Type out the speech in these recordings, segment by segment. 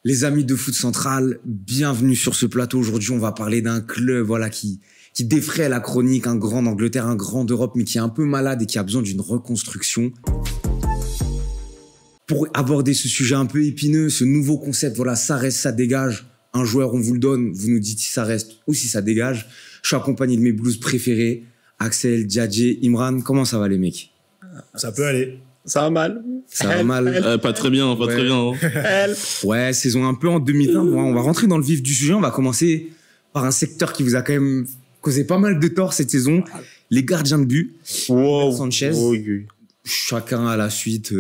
Les amis de Foot Central, bienvenue sur ce plateau. Aujourd'hui, on va parler d'un club qui défraie la chronique, un grand d'Angleterre, un grand d'Europe, mais qui est un peu malade et qui a besoin d'une reconstruction. Pour aborder ce sujet un peu épineux, ce nouveau concept, ça reste, ça dégage. Un joueur, on vous le donne, vous nous dites si ça reste ou si ça dégage. Je suis accompagné de mes blues préférés, Axel, Djadje, Imran. Comment ça va les mecs? Ça peut aller. Ça va mal. Ça va mal. Pas très bien, pas très bien. Ouais, saison un peu en demi-teinte. Bon, on va rentrer dans le vif du sujet. On va commencer par un secteur qui vous a quand même causé pas mal de tort cette saison. Les gardiens de but. Wow. Sanchez. Oui. Chacun à la suite.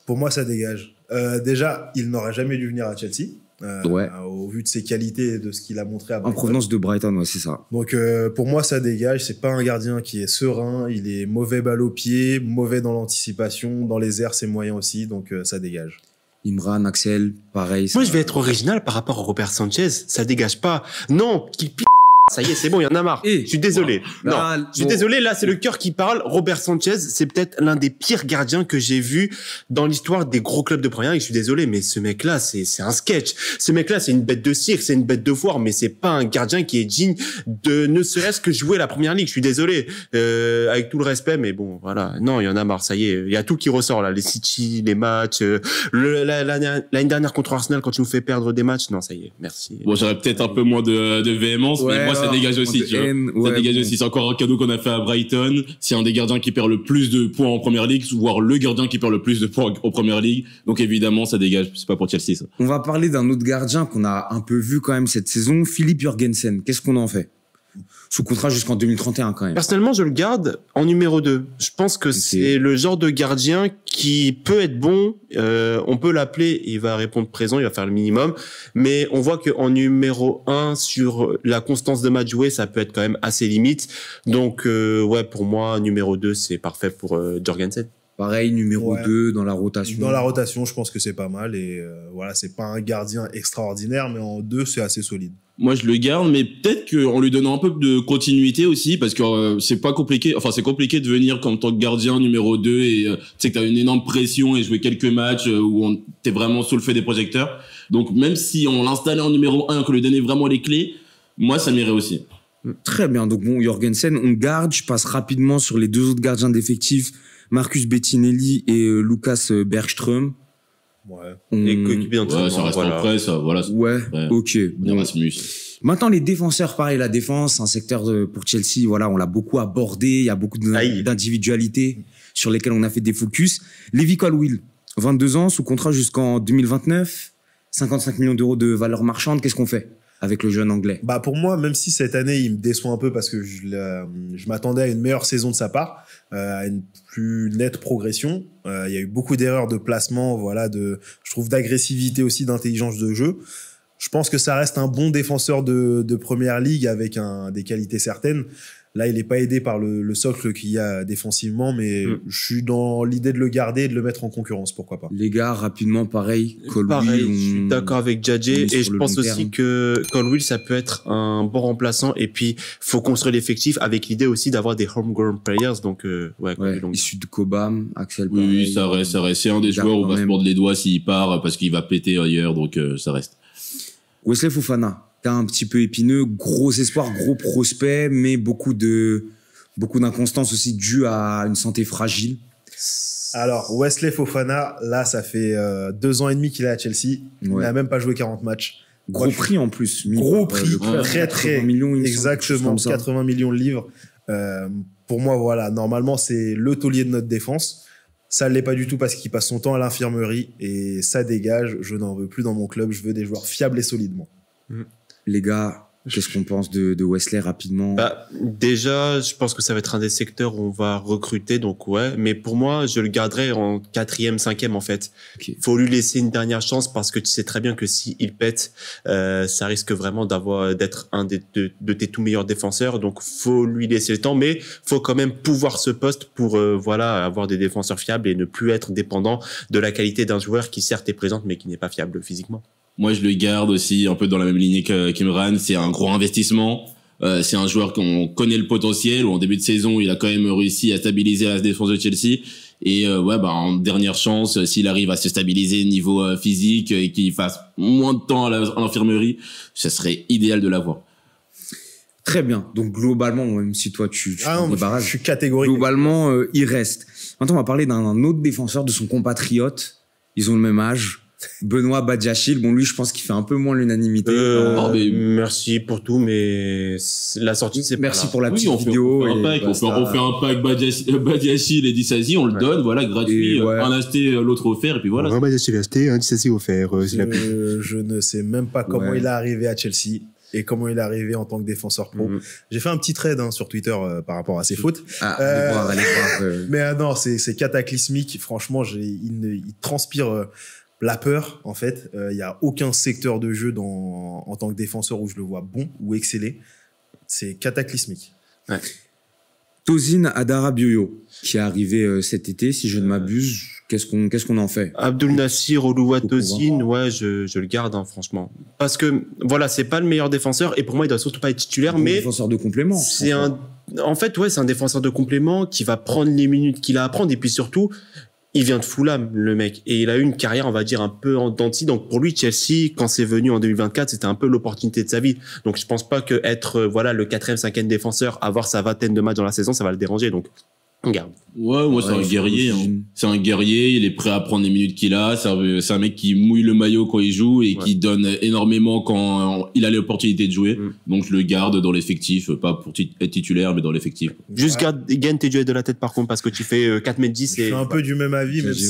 Pour moi, ça dégage. Déjà, il n'aurait jamais dû venir à Chelsea. Au vu de ses qualités et de ce qu'il a montré à Brighton. En provenance de Brighton, ouais, c'est ça. Donc, pour moi, ça dégage. C'est pas un gardien qui est serein. Il est mauvais balle au pied, mauvais dans l'anticipation. Dans les airs, c'est moyen aussi. Donc, ça dégage. Imran, Axel, pareil. Moi, je vais être original par rapport à Robert Sanchez. Ça dégage pas. Non, qu'il pique. Ça y est, c'est bon, il y en a marre. Je suis désolé. Je suis désolé, là, c'est le cœur qui parle. Robert Sanchez, c'est peut-être l'un des pires gardiens que j'ai vu dans l'histoire des gros clubs de première ligue. Je suis désolé, mais ce mec-là, c'est un sketch. Ce mec-là, c'est une bête de cirque, c'est une bête de foire, mais c'est pas un gardien qui est digne de ne serait-ce que jouer la première ligue. Je suis désolé. Avec tout le respect, mais bon, voilà. Non, il y en a marre, ça y est. Il y a tout qui ressort, là. Les City, les matchs, l'année dernière contre Arsenal, quand tu nous fais perdre des matchs. Non, ça y est. Merci. Bon, j'aurais peut-être un peu moins de véhémence, mais moi, ça dégage aussi, tu vois. Ça dégage aussi. C'est encore un cadeau qu'on a fait à Brighton. C'est un des gardiens qui perd le plus de points en première ligue, voire le gardien qui perd le plus de points en première ligue. Donc évidemment, ça dégage. C'est pas pour Chelsea, ça. On va parler d'un autre gardien qu'on a un peu vu quand même cette saison, Philippe Jorgensen. Qu'est-ce qu'on en fait? Sous contrat jusqu'en 2031 quand même. Personnellement, je le garde en numéro 2. Je pense que c'est le genre de gardien qui peut être bon. On peut l'appeler, il va répondre présent, il va faire le minimum. Mais on voit qu'en numéro 1, sur la constance de match joué, ça peut être quand même assez limite. Donc, pour moi, numéro 2, c'est parfait pour Jorgensen. Pareil, numéro 2 dans la rotation. Dans la rotation, je pense que c'est pas mal. Et c'est pas un gardien extraordinaire, mais en 2, c'est assez solide. Moi, je le garde, mais peut-être qu'en lui donnant un peu de continuité aussi, parce que c'est pas compliqué. Enfin, c'est compliqué de venir comme tant que gardien numéro 2 et tu sais que t'as une énorme pression et jouer quelques matchs où t'es vraiment sous le feu des projecteurs. Donc, même si on l'installait en numéro 1, qu'on lui donnait vraiment les clés, moi, ça m'irait aussi. Très bien. Donc bon, Jorgensen, on garde. Je passe rapidement sur les deux autres gardiens d'effectifs, Marcus Bettinelli et Lucas Bergström. Et coéquipier d'entraînement. Ça reste en prêt, ça, voilà. Ouais, ok. Erasmus. Maintenant, les défenseurs, pareil, la défense, un secteur pour Chelsea, on l'a beaucoup abordé. Il y a beaucoup d'individualités sur lesquelles on a fait des focus. Levi Colwill, 22 ans, sous contrat jusqu'en 2029, 55 millions d'euros de valeur marchande. Qu'est-ce qu'on fait avec le jeune anglais? Pour moi, même si cette année, il me déçoit un peu parce que je m'attendais à une meilleure saison de sa part, à une plus nette progression. Il y a eu beaucoup d'erreurs de placement, je trouve d'agressivité aussi, d'intelligence de jeu. Je pense que ça reste un bon défenseur de première ligue avec des qualités certaines. Là, il n'est pas aidé par le socle qu'il y a défensivement, mais je suis dans l'idée de le garder et de le mettre en concurrence, pourquoi pas. Les gars, rapidement, pareil, Colwill, je suis d'accord avec Djadje, et je pense aussi que Colwill, ça peut être un bon remplaçant, et puis faut construire l'effectif avec l'idée aussi d'avoir des homegrown players, donc issu de Cobham, Axel. Oui, ça reste. C'est un des joueurs où on va se mordre les doigts s'il part, parce qu'il va péter ailleurs, donc ça reste. Wesley Fofana, un petit peu épineux, gros espoir, gros prospect, mais beaucoup d'inconstance aussi due à une santé fragile. Alors, Wesley Fofana, là, ça fait 2 ans et demi qu'il est à Chelsea. Il n'a même pas joué 40 matchs. Gros prix en plus. Gros prix, très, 80 millions. Exactement, 80 millions de livres. Pour moi, normalement, c'est le taulier de notre défense. Ça ne l'est pas du tout parce qu'il passe son temps à l'infirmerie et ça dégage. Je n'en veux plus dans mon club. Je veux des joueurs fiables et solidement. Les gars, qu'est-ce qu'on pense de Wesley rapidement? Déjà, je pense que ça va être un des secteurs où on va recruter, donc mais pour moi, je le garderai en 4e, 5e en fait. Faut lui laisser une dernière chance parce que tu sais très bien que s'il pète, ça risque vraiment d'être un de tes tout meilleurs défenseurs, donc faut lui laisser le temps, mais faut quand même pouvoir ce poste pour avoir des défenseurs fiables et ne plus être dépendant de la qualité d'un joueur qui certes est présente mais qui n'est pas fiable physiquement. Moi, je le garde aussi un peu dans la même lignée qu'Imran. C'est un gros investissement. C'est un joueur qu'on connaît le potentiel, où en début de saison, il a quand même réussi à stabiliser la défense de Chelsea. Et en dernière chance, s'il arrive à se stabiliser niveau physique et qu'il fasse moins de temps à l'infirmerie, ça serait idéal de l'avoir. Très bien. Donc globalement, même si toi tu je suis catégorique. Globalement, il reste. Maintenant, on va parler d'un autre défenseur, de son compatriote. Ils ont le même âge. Benoît Badiachil. Bon, lui, je pense qu'il fait un peu moins l'unanimité. Merci pour tout, mais la sortie, c'est merci pas pour la petite vidéo. On fait un pack Badiachil et Disasi, on le donne, voilà, gratuit. Un acheté, l'autre offert, et puis voilà. Badiachil acheté, un Disasi offert. Je ne sais même pas comment il est arrivé à Chelsea. Et comment il est arrivé en tant que défenseur pro. J'ai fait un petit thread sur Twitter par rapport à ses fautes. Allez voir. Mais non, c'est cataclysmique. Franchement, il transpire la peur, en fait. Il y a aucun secteur de jeu en tant que défenseur où je le vois bon ou exceller. C'est cataclysmique. Ouais. Tosin Adarabioyo, qui est arrivé cet été, si je ne m'abuse. Qu'est-ce qu'on en fait? Abdul Nassir Oluwatosin, ouais, je le garde, franchement. Parce que, voilà, c'est pas le meilleur défenseur, et pour moi, il doit surtout pas être titulaire, mais. Défenseur de complément. C'est en fait, c'est un défenseur de complément qui va prendre les minutes qu'il a à prendre, et puis surtout, il vient de Fulham, le mec, et il a eu une carrière, on va dire, un peu en dents de scie. Donc, pour lui, Chelsea, quand c'est venu en 2024, c'était un peu l'opportunité de sa vie. Donc, je pense pas que être, le 4e, 5e défenseur, avoir sa vingtaine de matchs dans la saison, ça va le déranger, donc. On garde. Ouais, moi, c'est un guerrier. C'est un guerrier, il est prêt à prendre les minutes qu'il a. C'est un mec qui mouille le maillot quand il joue et qui donne énormément quand il a l'opportunité de jouer. Donc, je le garde dans l'effectif, pas pour être titulaire, mais dans l'effectif. Juste gagne tes duels de la tête, par contre, parce que tu fais 4m10 Je suis un peu du même avis, même si,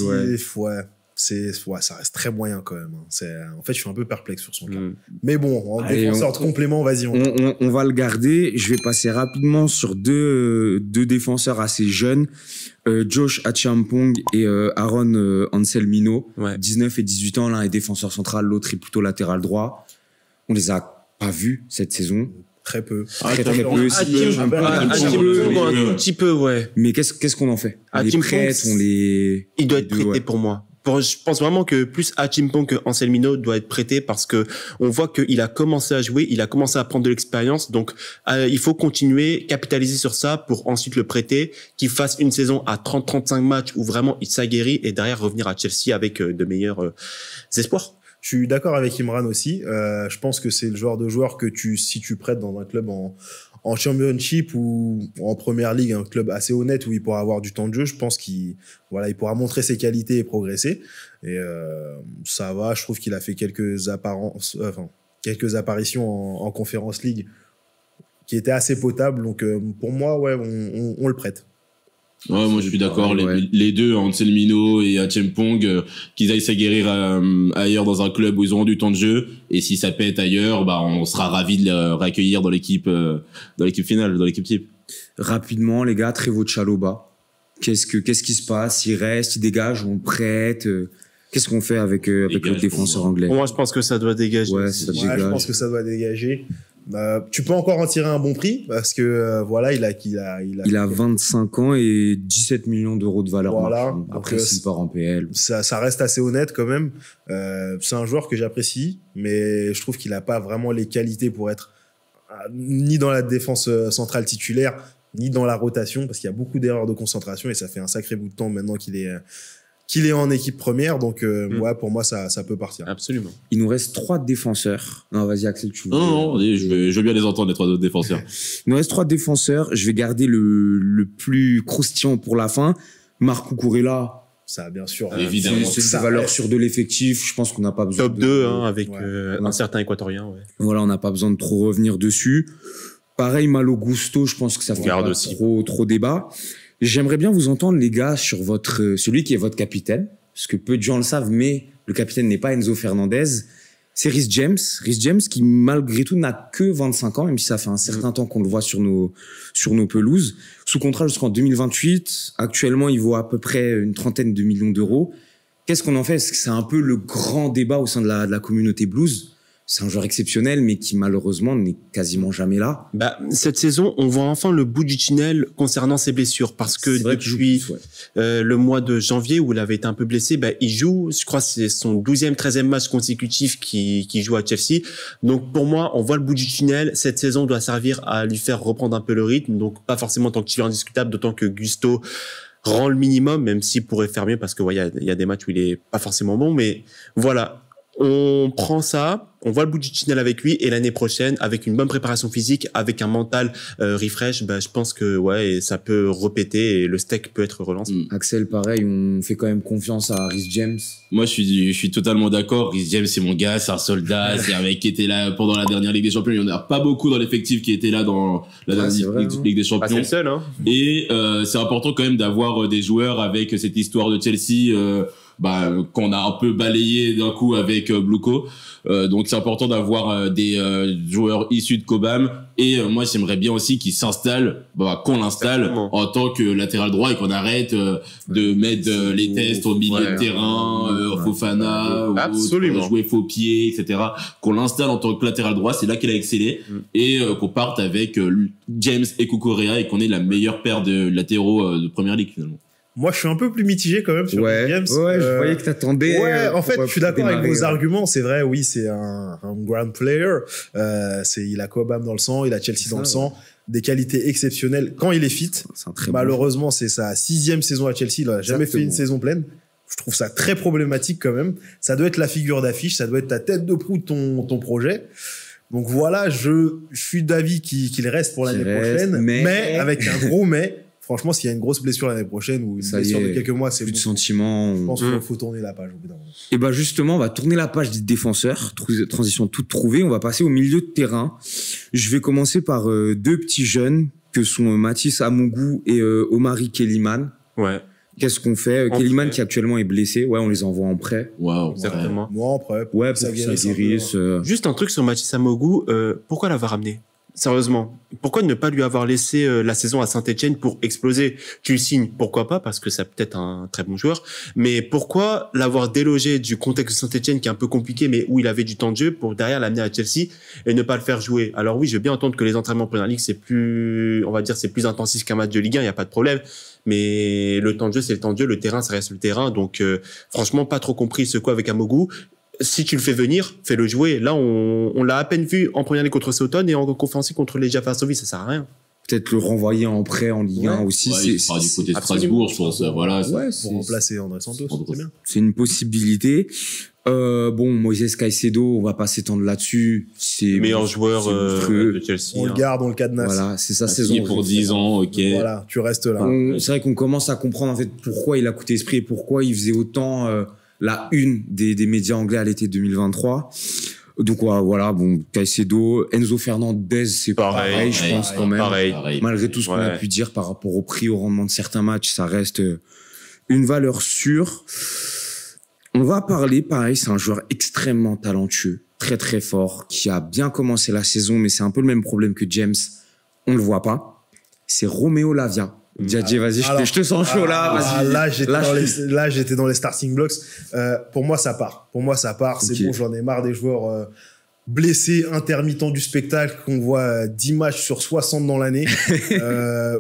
ça reste très moyen quand même. En fait, je suis un peu perplexe sur son cas. Mais bon, en défenseur de complément, vas-y. On va le garder. Je vais passer rapidement sur deux défenseurs assez jeunes. Josh Achiampong et Aaron Anselmino. 19 et 18 ans. L'un est défenseur central, l'autre est plutôt latéral droit. On les a pas vus cette saison. Très peu. Très peu. Un petit peu, ouais. Mais qu'est-ce qu'on en fait? On les prête, il doit être prêté pour moi. Je pense vraiment que plus Achiampong que Anselmino doit être prêté parce que on voit qu'il a commencé à jouer, il a commencé à prendre de l'expérience, donc il faut continuer, capitaliser sur ça pour ensuite le prêter, qu'il fasse une saison à 30-35 matchs où vraiment il s'aguerrit et derrière revenir à Chelsea avec de meilleurs espoirs. Je suis d'accord avec Imran aussi. Je pense que c'est le genre de joueur que si tu prêtes dans un club en Championship ou en Première Ligue, un club assez honnête où il pourra avoir du temps de jeu, je pense il pourra montrer ses qualités et progresser. Et ça va, je trouve qu'il a fait quelques apparitions en Conference League qui étaient assez potables. Donc pour moi, on le prête. Ouais, moi je suis d'accord. Les deux, Anselmino et Achiampong, qu'ils aillent s'aguerrir ailleurs dans un club où ils auront du temps de jeu. Et si ça pète ailleurs, on sera ravis de les réaccueillir dans l'équipe finale, dans l'équipe type. Rapidement, les gars, Trevoh Chalobah. Qu'est-ce qui se passe? Il reste, il dégage, on le prête? Qu'est-ce qu'on fait avec le défenseur anglais? Moi, je pense que ça doit dégager. Je pense que ça doit dégager. Tu peux encore en tirer un bon prix parce que il a 25 ans et 17 millions d'euros de valeur. Voilà. Après, s'il part en PL. Ça reste assez honnête quand même. C'est un joueur que j'apprécie, mais je trouve qu'il a pas vraiment les qualités pour être ni dans la défense centrale titulaire, ni dans la rotation, parce qu'il y a beaucoup d'erreurs de concentration et ça fait un sacré bout de temps maintenant qu'il est en équipe première, donc pour moi ça peut partir. Absolument. Il nous reste 3 défenseurs. Non, vas-y Axel, tu veux. Non, je veux bien les entendre, les 3 autres défenseurs. Il nous reste 3 défenseurs. Je vais garder le plus croustillant pour la fin. Marc Cucurella. Ça, bien sûr. Évidemment. C'est une valeur sûre de l'effectif. Je pense qu'on n'a pas besoin. Top 2, avec un certain Équatorien. Ouais. Voilà, on n'a pas besoin de trop revenir dessus. Pareil, Malo Gusto, je pense que ça fait pas trop débat. J'aimerais bien vous entendre, les gars, sur celui qui est votre capitaine, parce que peu de gens le savent, mais le capitaine n'est pas Enzo Fernandez. C'est Reece James. Reece James qui, malgré tout, n'a que 25 ans, même si ça fait un certain temps qu'on le voit sur nos pelouses. Sous contrat jusqu'en 2028. Actuellement, il vaut à peu près une 30aine de millions d'euros. Qu'est-ce qu'on en fait? Est-ce que c'est un peu le grand débat au sein de la communauté blues? c'est un joueur exceptionnel, mais qui malheureusement n'est quasiment jamais là. Cette saison, on voit enfin le bout du tunnel concernant ses blessures, parce que depuis le mois de janvier où il avait été un peu blessé, il joue, je crois que c'est son 12e, 13e match consécutif qui joue à Chelsea. Donc pour moi, on voit le bout du tunnel. Cette saison doit servir à lui faire reprendre un peu le rythme, donc pas forcément en tant que titulaire indiscutable, d'autant que Gusto rend le minimum, même s'il pourrait faire mieux, parce que il y a des matchs où il est pas forcément bon, mais voilà. On prend ça, on voit le bout du tunnel avec lui, et l'année prochaine, avec une bonne préparation physique, avec un mental refresh, je pense que ça peut repéter et le steak peut être relancé. Axel, pareil, on fait quand même confiance à Reece James. Moi, je suis totalement d'accord. Reece James, c'est mon gars, c'est un soldat, c'est un mec qui était là pendant la dernière Ligue des Champions. Il y en a pas beaucoup dans l'effectif qui étaient là dans la dernière Ligue des Champions. C'est le seul, hein. Et c'est important quand même d'avoir des joueurs avec cette histoire de Chelsea. Qu'on a un peu balayé d'un coup avec Bluco. Donc c'est important d'avoir des joueurs issus de Cobham, et moi j'aimerais bien aussi qu'il s'installe, qu'on l'installe en tant que latéral droit, et qu'on arrête de mettre les tests au milieu de terrain, Fofana, ou jouer faux pied, etc. Qu'on l'installe en tant que latéral droit, c'est là qu'il a excellé, et qu'on parte avec James et Cucurella, et qu'on ait la meilleure paire de latéraux de première ligue finalement. Moi, je suis un peu plus mitigé quand même sur James. Ouais, je voyais que t'attendais. Ouais, en fait, je suis d'accord avec vos arguments. C'est vrai, oui, c'est un grand player. Il a Cobham dans le sang, il a Chelsea dans le sang. Des qualités exceptionnelles quand il est fit. Malheureusement, c'est sa 6e saison à Chelsea. Il a jamais fait une saison pleine. Je trouve ça très problématique quand même. Ça doit être la figure d'affiche, ça doit être ta tête de proue de ton projet. Donc voilà, je suis d'avis qu'il reste pour l'année prochaine, mais avec un gros mais. Franchement, s'il y a une grosse blessure l'année prochaine ou une blessure de quelques mois, c'est plus de sentiments. Je pense qu'il faut tourner la page au bout d'un moment. Et justement, on va tourner la page des défenseurs. Transition toute trouvée. On va passer au milieu de terrain. Je vais commencer par deux petits jeunes que sont Mathis Amougou et Omari Kellyman. Ouais. Qu'est-ce qu'on fait? Kellyman qui actuellement est blessé. Ouais, on les envoie en prêt. Waouh, certainement. Moi en prêt. Ouais, pour que ça guérisse. Juste un truc sur Mathis Amougou. Pourquoi l'avoir ramené? Sérieusement, pourquoi ne pas lui avoir laissé la saison à Saint-Etienne pour exploser? Tu le signes, pourquoi pas, parce que c'est peut-être un très bon joueur, mais pourquoi l'avoir délogé du contexte de Saint-Etienne qui est un peu compliqué, mais où il avait du temps de jeu, pour derrière l'amener à Chelsea et ne pas le faire jouer? Alors oui, je veux bien entendre que les entraînements en Première Ligue, c'est plus intensif qu'un match de Ligue 1, il n'y a pas de problème, mais le temps de jeu, c'est le temps de jeu, le terrain, ça reste le terrain, donc franchement, pas trop compris ce quoi avec Amougou. Si tu le fais venir, fais-le jouer. Là, on l'a à peine vu en Première Ligue contre Southampton et en Conference League contre les Varsovie, ça sert à rien. Peut-être le renvoyer en prêt en Ligue 1 aussi. Il sera du côté de Strasbourg, je pense. Voilà. Pour remplacer André Santos, c'est bien. C'est une possibilité. Moïse Caicedo, on va pas s'étendre là-dessus. C'est le meilleur joueur de Chelsea. On le garde, on le cadenasse. Voilà, c'est sa saison. Pour 10 ans, ok. Voilà, tu restes là. C'est vrai qu'on commence à comprendre en fait pourquoi il a coûté esprit et pourquoi il faisait autant la une des médias anglais à l'été 2023. Donc voilà, Caicedo, Enzo Fernandez, c'est pareil, je pense quand même. Pareil. Malgré tout ce qu'on a pu dire par rapport au prix, au rendement de certains matchs, ça reste une valeur sûre. On va parler, pareil, c'est un joueur extrêmement talentueux, très très fort, qui a bien commencé la saison, mais c'est un peu le même problème que James. On le voit pas. C'est Romeo Lavia. Diadji, vas-y, je te sens chaud là. Vas-y. Là, j'étais dans les starting blocks. Pour moi, ça part. C'est bon, j'en ai marre des joueurs blessés, intermittents du spectacle, qu'on voit 10 matchs sur 60 dans l'année.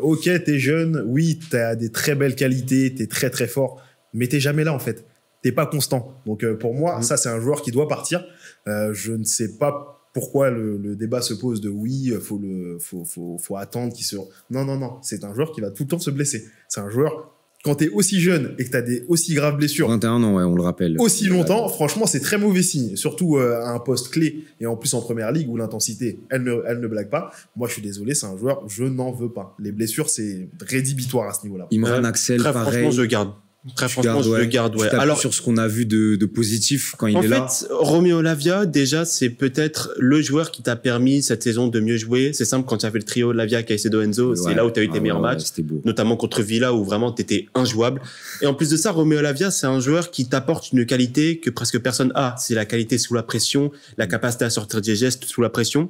Ok, t'es jeune. Oui, t'as des très belles qualités. T'es très, très fort. Mais t'es jamais là, en fait. T'es pas constant. Donc, pour moi, ça, c'est un joueur qui doit partir. Je ne sais pas pourquoi le débat se pose de oui, faut attendre qu'il se... Non. C'est un joueur qui va tout le temps se blesser. C'est un joueur, quand t'es aussi jeune et que t'as des aussi graves blessures. 21 ans, ouais, on le rappelle. Aussi longtemps, franchement, c'est très mauvais signe. Surtout à un poste clé et en plus en Première Ligue où l'intensité, elle ne blague pas. Moi, je suis désolé, c'est un joueur, je n'en veux pas. Les blessures, c'est rédhibitoire à ce niveau-là. Imran Axel, très pareil. Franchement, je garde. Très franchement, je le garde, ouais. Alors, sur ce qu'on a vu de positif quand il est là. En fait, Romeo Lavia, déjà, c'est peut-être le joueur qui t'a permis cette saison de mieux jouer. C'est simple, quand tu as fait le trio Lavia, Caicedo, Enzo, c'est là où tu as eu tes meilleurs matchs. Notamment contre Villa, où vraiment tu étais injouable. Et en plus de ça, Romeo Lavia, c'est un joueur qui t'apporte une qualité que presque personne a. C'est la qualité sous la pression, la capacité à sortir des gestes sous la pression.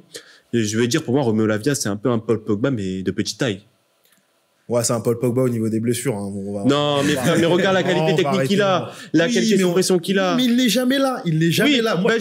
Et je veux dire, pour moi, Romeo Lavia, c'est un peu un Paul Pogba, mais de petite taille. Ouais, c'est un Paul Pogba au niveau des blessures. Hein. Non, mais frère, mais regarde la qualité technique qu'il a, la qualité de pression qu'il a. Mais il n'est jamais là. Il n'est jamais là. Moi,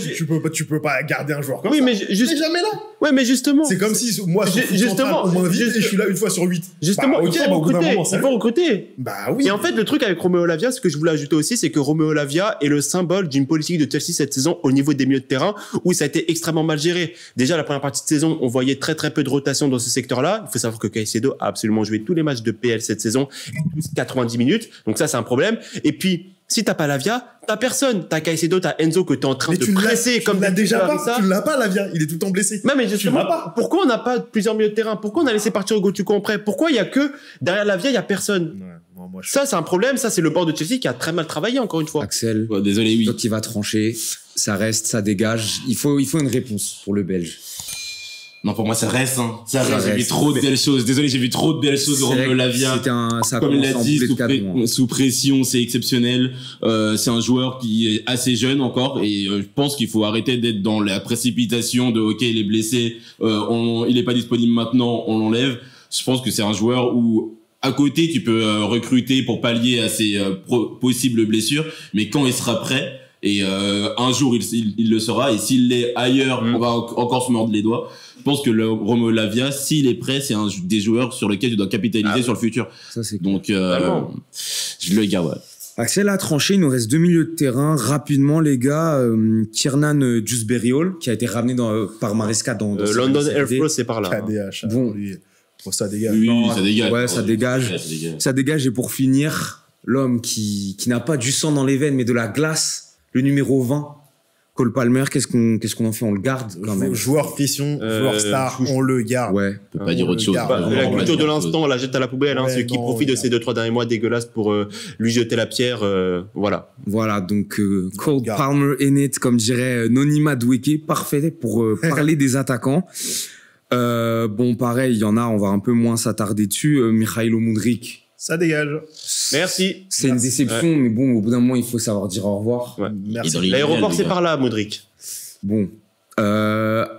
tu peux pas garder un joueur comme ça. Mais il n'est jamais là. Ouais, mais justement. C'est comme si moi, justement, on m'invite et je suis là une fois sur 8. Justement, il faut recruter. Bah oui. Et en fait, le truc avec Romeo Lavia, ce que je voulais ajouter aussi, c'est que Romeo Lavia est le symbole d'une politique de Chelsea cette saison au niveau des milieux de terrain où ça a été extrêmement mal géré. Déjà, la première partie de saison, on voyait très peu de rotation dans ce secteur-là. Il faut savoir que Caicedo a absolument joué tous les matchs de PL cette saison, tous 90 minutes. Donc ça, c'est un problème. Et puis, si t'as pas Lavia, t'as personne. T'as Caicedo, t'as Enzo que t'es en train de presser comme tu déjà pas. Tu l'as pas, Lavia. Il est tout le temps blessé. Non, mais justement, pourquoi on n'a pas plusieurs milieux de terrain? Pourquoi on a laissé partir Hugo Tuco-Prêt? Pourquoi il y a que derrière Lavia, il y a personne? Ouais, non, ça, c'est un problème. Ça, c'est le bord de Chelsea qui a très mal travaillé, encore une fois. Axel. Désolé, oui. Toi qui va trancher. Ça reste, ça dégage. Il faut une réponse pour le Belge. Non, pour moi, ça reste, hein. Ça reste. J'ai vu trop de belles choses. Désolé, j'ai vu trop de belles choses de Romeo Lavia. Comme il l'a dit, sous pression, c'est exceptionnel. C'est un joueur qui est assez jeune encore et je pense qu'il faut arrêter d'être dans la précipitation de OK, il est blessé, il est pas disponible maintenant, on l'enlève. Je pense que c'est un joueur où à côté, tu peux recruter pour pallier à ses possibles blessures, mais quand il sera prêt, et un jour il le sera, et s'il l'est ailleurs, on va encore se mordre les doigts. Je pense que le Romeo Lavia, s'il est prêt, c'est un des joueurs sur lesquels tu dois capitaliser sur le futur. Ça, c'est donc je le garde. Ouais. Axel a tranché, il nous reste 2 milieux de terrain. Rapidement, les gars, Tiernan Dewsbury-Hall, qui a été ramené par Maresca dans London Airflow, c'est par là. KDH, bon, ça dégage. Oui, ça dégage. Ouais, ça dégage. Ça dégage. Et pour finir, l'homme qui n'a pas du sang dans les veines, mais de la glace, le numéro 20, Cole Palmer, qu'est-ce qu'on en fait? On le garde quand même. Joueur fission, joueur star, on le garde. Ouais. On peut pas dire autre chose. La culture de l'instant, on la jette à la poubelle. Ceux qui profitent de ces 2-3 derniers mois dégueulasses pour lui jeter la pierre, voilà. Voilà, donc Cole Palmer est net, comme dirait Noni Madueke, parfait pour parler des attaquants. Bon, pareil, il y en a, on va un peu moins s'attarder dessus. Mikhailo Mudryk. Ça dégage. Merci. C'est une déception, mais bon, au bout d'un moment, il faut savoir dire au revoir. Ouais. Merci. L'aéroport, c'est par là, Mudryk. Bon.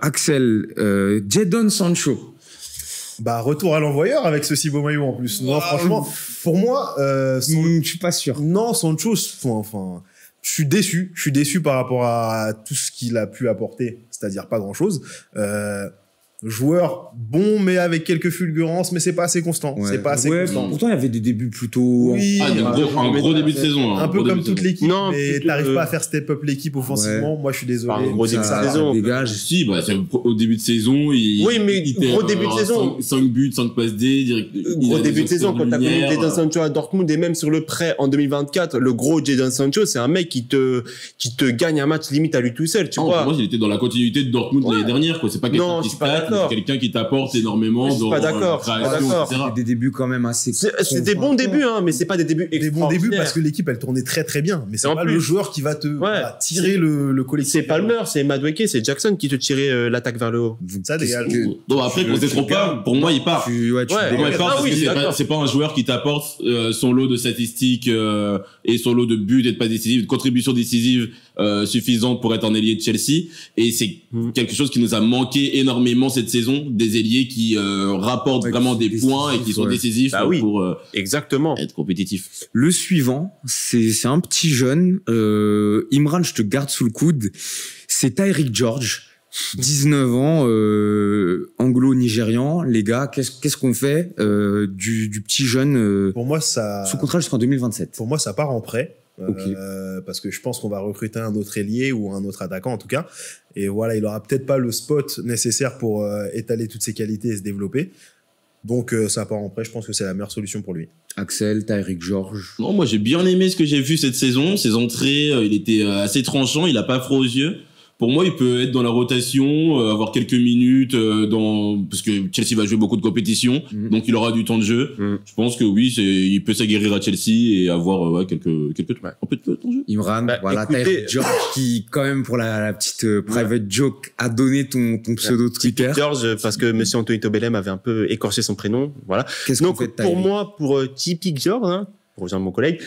Axel, Jadon Sancho. Bah, retour à l'envoyeur avec ce si beau maillot en plus. Non, franchement, pour moi, je suis pas sûr. Non, Sancho, enfin, je suis déçu. Je suis déçu par rapport à tout ce qu'il a pu apporter, c'est-à-dire pas grand-chose. Joueur bon, mais avec quelques fulgurances, mais c'est pas assez constant. Ouais. C'est pas assez constant. Pourtant, il y avait des débuts plutôt. Oui, un gros début de saison. Un peu comme toute l'équipe. Non, mais t'arrives pas à faire step up l'équipe offensivement. Ouais. Moi, je suis désolé. Un gros début de saison. Dégage. Si, bah, au début de saison, oui, mais gros début de saison. 5 buts, 5 passes D. Gros début de saison, quand t'as connu Jadon Sancho à Dortmund et même sur le prêt en 2024, le gros Jadon Sancho, c'est un mec qui te gagne un match limite à lui tout seul, tu vois. Moi, il était dans la continuité de Dortmund l'année dernière, quoi. C'est pas quelqu'un qui se passe. C'est quelqu'un qui t'apporte énormément dans la création, etc. Des débuts quand même assez. C'est des bons débuts, hein, mais c'est pas des débuts extraordinaires. Des bons débuts parce que l'équipe elle tournait très très bien, mais c'est pas le joueur qui va te tirer le collectif. C'est Palmer, c'est Madueke, c'est Jackson qui te tirait l'attaque vers le haut. Ça dégage. Bon après, pour se tromper pas, pour moi il part. Pour moi il part parce que c'est pas un joueur qui t'apporte son lot de statistiques et son lot de buts et de passes décisives, de contributions décisives suffisantes pour être un ailier de Chelsea. Et c'est quelque chose qui nous a manqué énormément cette saison, des ailiers qui rapportent vraiment des points et qui sont décisifs pour exactement être compétitifs. Le suivant, c'est un petit jeune. Imran, je te garde sous le coude. C'est Tyreek George. 19 ans, anglo-nigérian. Les gars, qu'est-ce qu'on fait du petit jeune pour moi, ça sous contrat jusqu'en 2027. Pour moi, ça part en prêt. Okay. Parce que je pense qu'on va recruter un autre ailier ou un autre attaquant en tout cas. Et voilà, il aura peut-être pas le spot nécessaire pour étaler toutes ses qualités et se développer. Donc ça part en prêt, je pense que c'est la meilleure solution pour lui. Axel, Tyreek George. Non, moi j'ai bien aimé ce que j'ai vu cette saison. Ses entrées, il était assez tranchant, il a pas froid aux yeux. Pour moi, il peut être dans la rotation, avoir quelques minutes parce que Chelsea va jouer beaucoup de compétitions, donc il aura du temps de jeu. Je pense que oui, il peut s'aguerrir à Chelsea et avoir quelques un peu de temps de jeu. Imran, voilà, Tyreek George qui quand même pour la petite private joke a donné ton pseudo Twitter. George parce que monsieur Anthony Tobelem avait un peu écorché son prénom, voilà. Qu'est-ce qu'on fait de pour moi, pour typique George, hein, pour rejoindre mon collègue.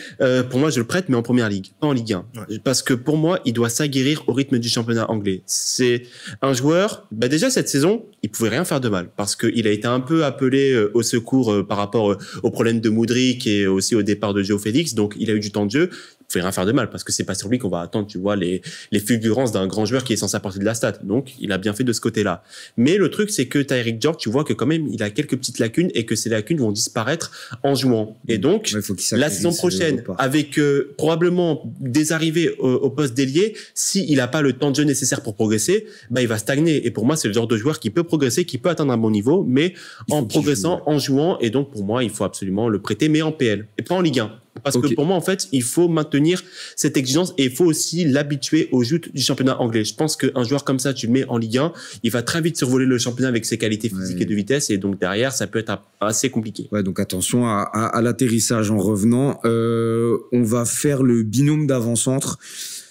Pour moi, je le prête, mais en première ligue, pas en Ligue 1. Ouais. Parce que pour moi, il doit s'aguerrir au rythme du championnat anglais. C'est un joueur, déjà cette saison, il pouvait rien faire de mal parce qu'il a été un peu appelé au secours par rapport au problème de Mudryk et aussi au départ de João Félix. Donc, il a eu du temps de jeu. Il pouvait rien faire de mal parce que c'est pas sur lui qu'on va attendre, tu vois, les fulgurances d'un grand joueur qui est censé apporter de la stat. Donc, il a bien fait de ce côté-là. Mais le truc, c'est que Tyreek George, tu vois que quand même, il a quelques petites lacunes et que ces lacunes vont disparaître en jouant. Et donc, la saison prochaine, avec probablement des arrivées au poste d'ailier, s'il n'a pas le temps de jeu nécessaire pour progresser, il va stagner. Et pour moi, c'est le genre de joueur qui peut progresser, qui peut atteindre un bon niveau, mais en progressant, en jouant. Et donc, pour moi, il faut absolument le prêter, mais en PL et pas en Ligue 1. Parce que pour moi, en fait, il faut maintenir cette exigence et il faut aussi l'habituer aux joutes du championnat anglais. Je pense qu'un joueur comme ça, tu le mets en Ligue 1, il va très vite survoler le championnat avec ses qualités physiques et de vitesse. Et donc, derrière, ça peut être assez compliqué. Ouais, donc attention à l'atterrissage en revenant. On va faire le binôme d'avant-centre.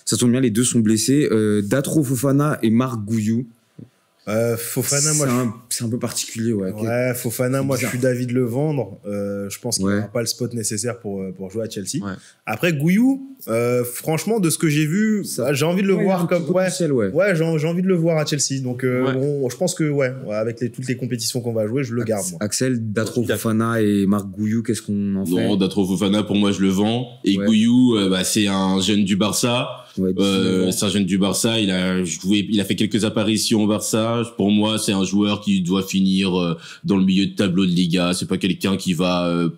Ça tombe bien, les deux sont blessés. Datro Fofana et Marc Gouillou. Fofana, moi, c'est un peu particulier, ouais. Ouais, Fofana, moi, je suis d'avis de le vendre. Je pense qu'il n'aura pas le spot nécessaire pour jouer à Chelsea. Ouais. Après, Gouillou, franchement, de ce que j'ai vu, j'ai envie de le voir comme, j'ai envie de le voir à Chelsea. Donc, bon, je pense que, avec toutes les compétitions qu'on va jouer, je le garde, moi. Axel, Datro Fofana et Marc Gouillou, qu'est-ce qu'on en fait? Non, Datro Fofana, pour moi, je le vends. Et Gouillou, c'est un jeune du Barça. C'est un jeune du Barça, il a fait quelques apparitions au Barça. Pour moi, c'est un joueur qui doit finir dans le milieu de tableau de Liga. C'est pas quelqu'un qui va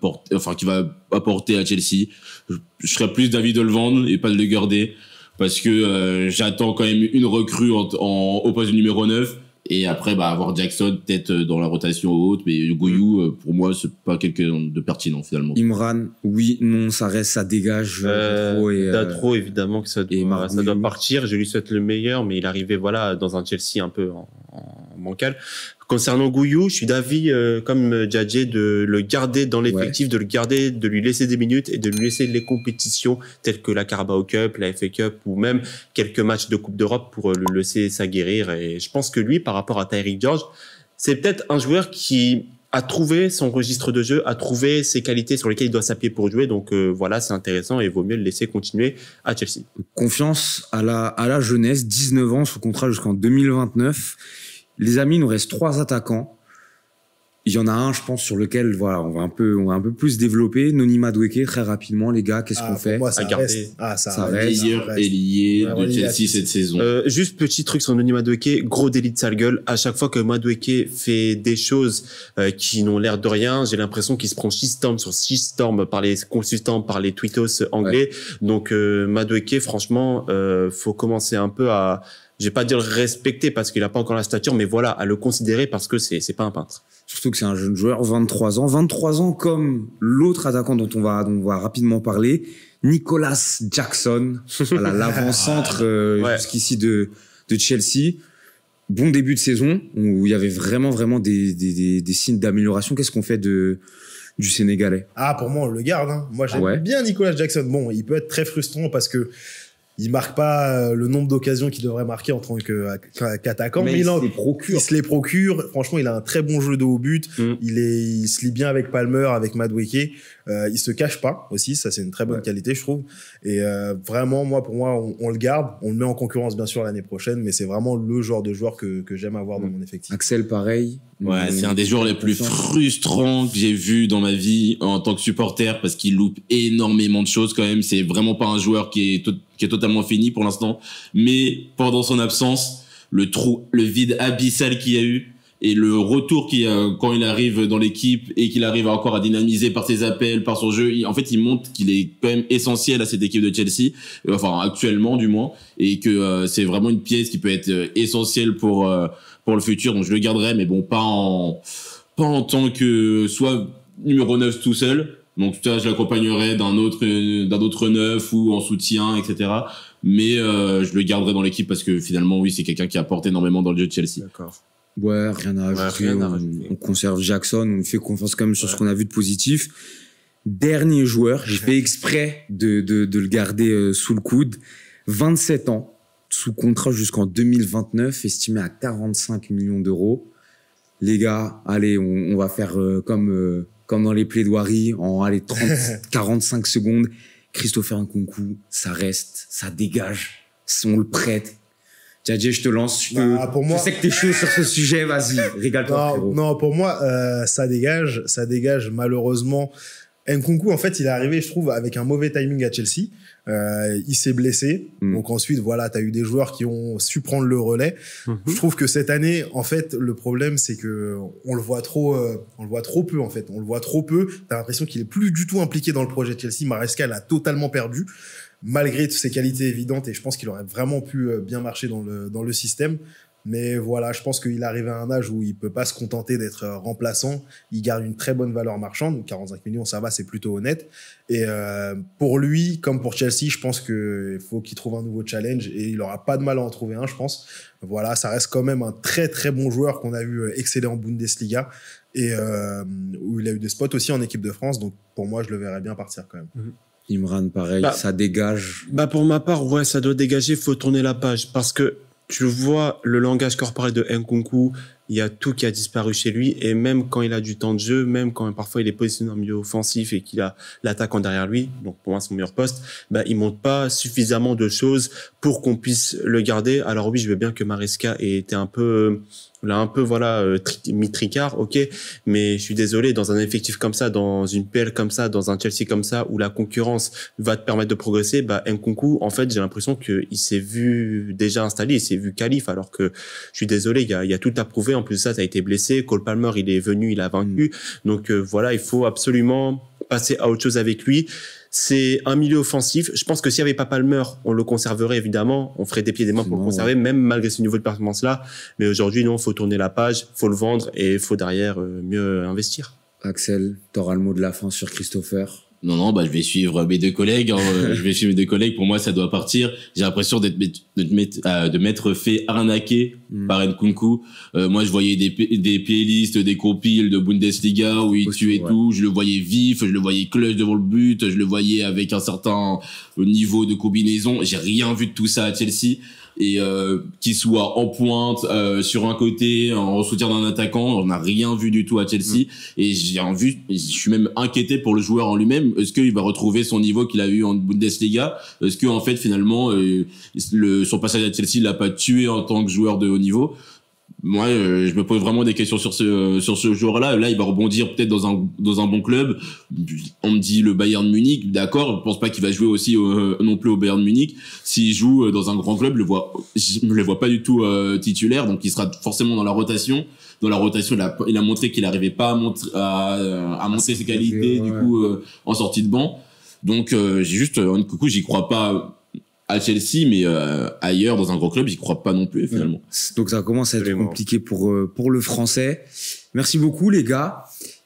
apporter à Chelsea. Je serais plus d'avis de le vendre et pas de le garder parce que j'attends quand même une recrue au poste de numéro 9. Et après, avoir Jackson peut-être dans la rotation haute, mais Gouillou, pour moi, c'est pas quelqu'un de pertinent finalement. Imran, oui, non, ça reste, ça dégage. Datro, évidemment que ça doit partir. Je lui souhaite le meilleur, mais il arrivait dans un Chelsea un peu en bancal. Concernant Gouillou, je suis d'avis, comme Djadje, de le garder dans l'effectif, de le garder, de lui laisser des minutes et de lui laisser les compétitions telles que la Carabao Cup, la FA Cup ou même quelques matchs de Coupe d'Europe pour le laisser s'aguerrir. Et je pense que lui, par rapport à Tyreek George, c'est peut-être un joueur qui a trouvé son registre de jeu, a trouvé ses qualités sur lesquelles il doit s'appuyer pour jouer. Donc c'est intéressant et il vaut mieux le laisser continuer à Chelsea. Confiance à la jeunesse, 19 ans, sous contrat jusqu'en 2029. Les amis, il nous reste 3 attaquants. Il y en a un, je pense, sur lequel, on va un peu plus développer. Noni Madueke, très rapidement, les gars, qu'est-ce qu'on fait? Moi, ça reste. Ça reste. Ailier de Chelsea cette saison. Juste petit truc sur Noni Madueke, gros délit de sale gueule. À chaque fois que Madueke fait des choses qui n'ont l'air de rien, j'ai l'impression qu'il se prend shitstorm sur shitstorm par les consultants, par les tweetos anglais. Donc Madueke, franchement, faut commencer un peu à, je vais pas dire le respecter parce qu'il a pas encore la stature, mais à le considérer parce que c'est pas un peintre. Surtout que c'est un jeune joueur, 23 ans comme l'autre attaquant dont on va rapidement parler, Nicolas Jackson, l'avant-centre jusqu'ici de Chelsea. Bon début de saison où il y avait vraiment des signes d'amélioration. Qu'est-ce qu'on fait du Sénégalais? Pour moi, on le garde. Moi, j'aime bien Nicolas Jackson. Bon, il peut être très frustrant parce que il marque pas le nombre d'occasions qu'il devrait marquer en tant qu'attaquant, mais il se les procure. Franchement, il a un très bon jeu de haut but. Il se lie bien avec Palmer, avec Madueke. Il se cache pas aussi. Ça, c'est une très bonne qualité, je trouve. Et vraiment, pour moi, on le garde. On le met en concurrence, bien sûr, l'année prochaine, mais c'est vraiment le genre de joueur que j'aime avoir dans mon effectif. Axel, pareil. Ouais, c'est un des joueurs les plus frustrants que j'ai vu dans ma vie en tant que supporter parce qu'il loupe énormément de choses quand même. C'est vraiment pas un joueur qui est totalement fini pour l'instant. Mais pendant son absence, le vide abyssal qu'il y a eu et le retour quand il arrive dans l'équipe et qu'il arrive encore à dynamiser par ses appels, par son jeu, il montre qu'il est quand même essentiel à cette équipe de Chelsea, actuellement du moins, et que c'est vraiment une pièce qui peut être essentielle pour le futur. Donc je le garderai, mais bon, pas en tant que soit numéro 9 tout seul. Donc ça, je l'accompagnerai d'un autre neuf ou en soutien, etc. Mais je le garderai dans l'équipe parce que finalement, oui, c'est quelqu'un qui apporte énormément dans le jeu de Chelsea. D'accord. Ouais, rien à ajouter. On conserve Jackson, on fait confiance quand même sur ce qu'on a vu de positif. Dernier joueur, j'ai fait exprès de le garder sous le coude. 27 ans, sous contrat jusqu'en 2029, estimé à 45 millions d'euros. Les gars, allez, on va faire comme comme dans les plaidoiries, en 45 secondes. Christopher Nkunku, ça reste, ça dégage. On le prête. Djadje, je te lance. Je sais que t'es chaud sur ce sujet. Vas-y, régale-toi. Non, pour moi, ça dégage. Malheureusement, Nkunku, en fait, il est arrivé, je trouve, avec un mauvais timing à Chelsea. Il s'est blessé. Donc ensuite, voilà, t'as eu des joueurs qui ont su prendre le relais. Je trouve que cette année, en fait, le problème, c'est que on le voit trop peu, en fait. On le voit trop peu. T'as l'impression qu'il est plus du tout impliqué dans le projet de Chelsea. Maresca l'a totalement perdu, malgré toutes ses qualités évidentes. Et je pense qu'il aurait vraiment pu bien marcher dans le système. Mais voilà, je pense qu'il arrive à un âge où il peut pas se contenter d'être remplaçant. Il garde une très bonne valeur marchande. 45 millions, ça va, c'est plutôt honnête. Et pour lui, comme pour Chelsea, je pense qu'il faut qu'il trouve un nouveau challenge et il aura pas de mal à en trouver un, je pense. Voilà, ça reste quand même un très très bon joueur qu'on a vu exceller en Bundesliga et où il a eu des spots aussi en équipe de France. Donc pour moi, je le verrais bien partir quand même. Imran, pareil, ça dégage. Pour ma part, ouais, ça doit dégager. Faut tourner la page parce que tu vois le langage corporel de Nkunku, il y a tout qui a disparu chez lui et même quand il a du temps de jeu, même quand parfois il est positionné en milieu offensif et qu'il a l'attaquant derrière lui, donc pour moi son meilleur poste, il montre pas suffisamment de choses pour qu'on puisse le garder. Alors oui, je veux bien que Maresca ait été un peu mi-tricard, ok, mais je suis désolé, dans un effectif comme ça, dans une PL comme ça, dans un Chelsea comme ça, où la concurrence va te permettre de progresser, Nkunku, en fait, j'ai l'impression qu'il s'est vu déjà installé, il s'est vu qualif, alors que je suis désolé, il y a tout à prouver. En plus de ça, t'as été blessé, Cole Palmer, il est venu, il a vaincu, donc voilà, il faut absolument passer à autre chose avec lui. C'est un milieu offensif. Je pense que s'il n'y avait pas Palmer, on le conserverait évidemment. On ferait des pieds et des mains pour le conserver, même malgré ce niveau de performance-là. Mais aujourd'hui, non, faut tourner la page, faut le vendre et faut derrière mieux investir. Axel, t'auras le mot de la fin sur Christopher. Non, je vais suivre mes deux collègues. Pour moi, ça doit partir. J'ai l'impression de m'être fait arnaquer par Nkunku. Moi, je voyais des playlists, des compiles de Bundesliga où il tuait tout. Je le voyais vif, je le voyais clutch devant le but, je le voyais avec un certain niveau de combinaison. J'ai rien vu de tout ça à Chelsea. Et qu'il soit en pointe sur un côté en soutien d'un attaquant, on n'a rien vu du tout à Chelsea et je suis même inquiété pour le joueur en lui-même. Est-ce qu'il va retrouver son niveau qu'il a eu en Bundesliga? Est-ce que en fait finalement son passage à Chelsea l'a pas tué en tant que joueur de haut niveau? Moi, je me pose vraiment des questions sur ce joueur-là. Là, il va rebondir peut-être dans un bon club. On me dit le Bayern Munich, d'accord. Je pense pas qu'il va jouer aussi non plus au Bayern Munich. S'il joue dans un grand club, je le vois pas du tout titulaire, donc il sera forcément dans la rotation. Dans la rotation, il a montré qu'il n'arrivait pas à montrer ses qualités du coup en sortie de banc. Donc Nkunku, j'y crois pas à Chelsea, mais ailleurs dans un gros club, j'y crois pas non plus finalement. Donc ça commence à être compliqué pour le français. Merci beaucoup les gars.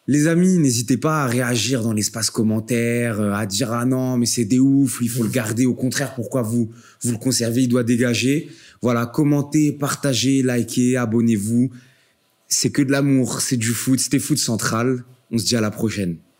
Les amis, n'hésitez pas à réagir dans l'espace commentaire, à dire ah non mais c'est des ouf, il faut le garder. Au contraire, pourquoi vous le conservez, il doit dégager. Voilà, commentez, partagez, likez, abonnez-vous. C'est que de l'amour, c'est du foot, c'était Foot Central. On se dit à la prochaine.